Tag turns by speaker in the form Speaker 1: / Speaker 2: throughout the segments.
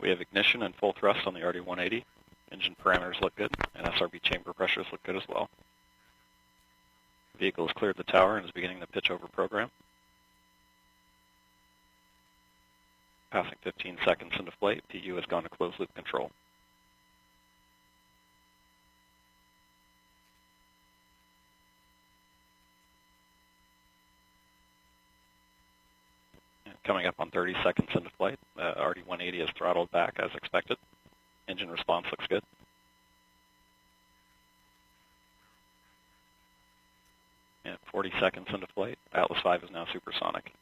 Speaker 1: We have ignition and full thrust on the RD-180. Engine parameters look good, and SRB chamber pressures look good as well. The vehicle has cleared the tower and is beginning the pitch over program. Passing 15 seconds into flight, PU has gone to closed loop control. And coming up on 30 seconds into flight, RD-180 is throttled back as expected. Engine response looks good. And 40 seconds into flight, Atlas V is now supersonic.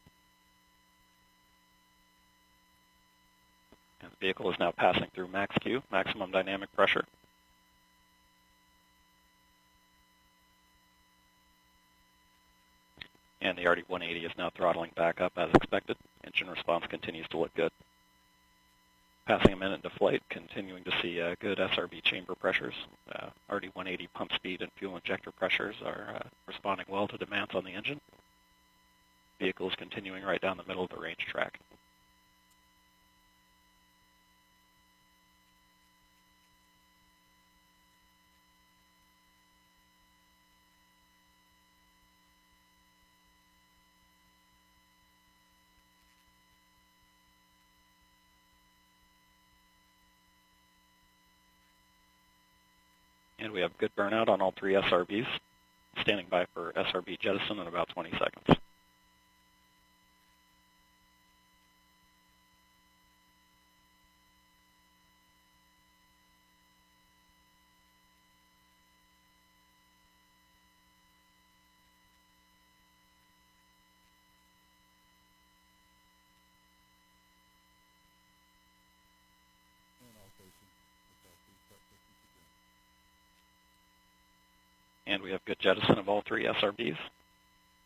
Speaker 1: And the vehicle is now passing through max Q, maximum dynamic pressure. And the RD-180 is now throttling back up as expected. Engine response continues to look good. Passing a minute into flight, continuing to see good SRB chamber pressures. RD-180 pump speed and fuel injector pressures are responding well to demands on the engine. Vehicle is continuing right down the middle of the range track. And we have good burnout on all three SRBs. Standing by for SRB jettison in about 20 seconds. And we have good jettison of all three SRBs.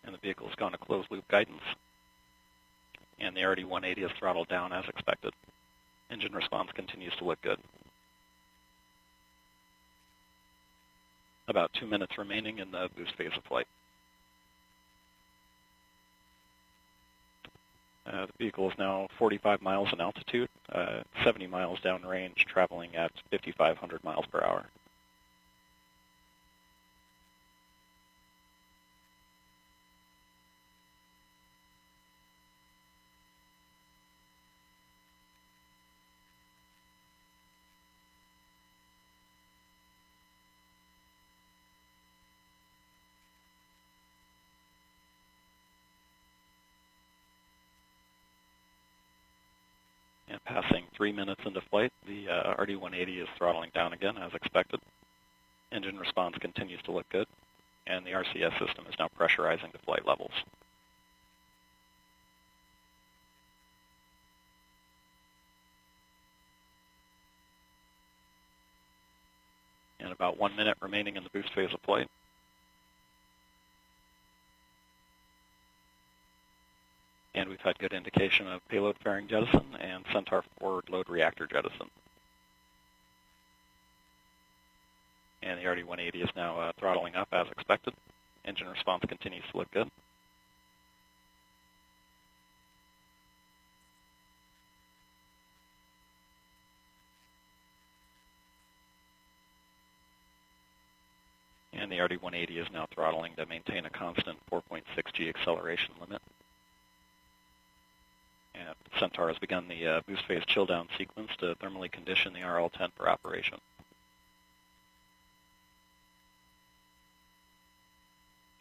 Speaker 1: And the vehicle has gone to closed loop guidance. And the RD-180 is throttled down as expected. Engine response continues to look good. About 2 minutes remaining in the boost phase of flight. The vehicle is now 45 miles in altitude, 70 miles downrange, traveling at 5,500 miles per hour. And passing 3 minutes into flight, the RD-180 is throttling down again as expected. Engine response continues to look good, and the RCS system is now pressurizing to flight levels. And about 1 minute remaining in the boost phase of flight. And we've had good indication of payload fairing jettison and Centaur forward load reactor jettison. And the RD-180 is now throttling up as expected. Engine response continues to look good. And the RD-180 is now throttling to maintain a constant 4.6 G acceleration limit. And Centaur has begun the boost phase chill down sequence to thermally condition the RL-10 for operation.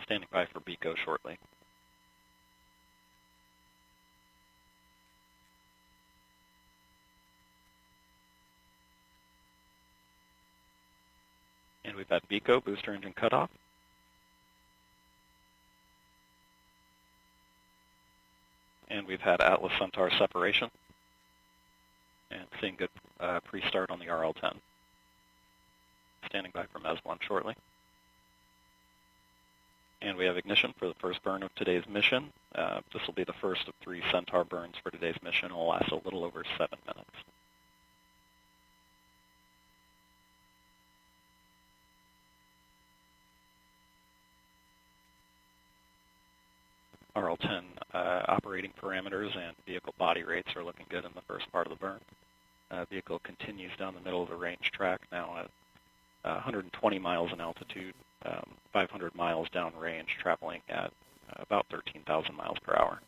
Speaker 1: Standing by for BECO shortly. And we've had BECO, booster engine cutoff. And we've had Atlas Centaur separation. And seeing good pre-start on the RL-10. Standing by for MES-1 shortly. And we have ignition for the first burn of today's mission. This will be the first of 3 Centaur burns for today's mission. It will last a little over 7 minutes. RL-10 operating parameters and vehicle body rates are looking good in the first part of the burn. Vehicle continues down the middle of the range track, now at 120 miles in altitude, 500 miles downrange, traveling at about 13,000 miles per hour.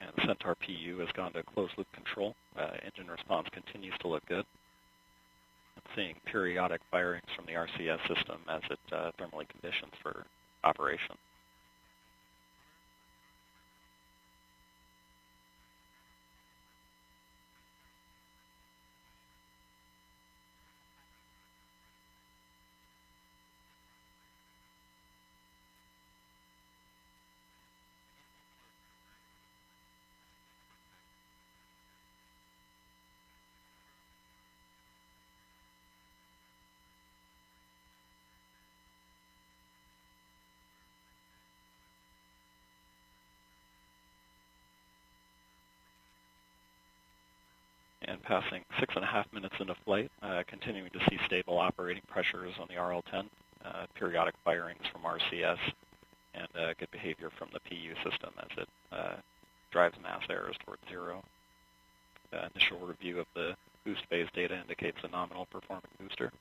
Speaker 1: And Centaur PU has gone to closed-loop control. Engine response continues to look good. I'm seeing periodic firings from the RCS system as it thermally conditions for operation. And passing 6.5 minutes into flight, continuing to see stable operating pressures on the RL-10, periodic firings from RCS, and good behavior from the PU system as it drives mass errors towards zero. The initial review of the boost phase data indicates a nominal performing booster.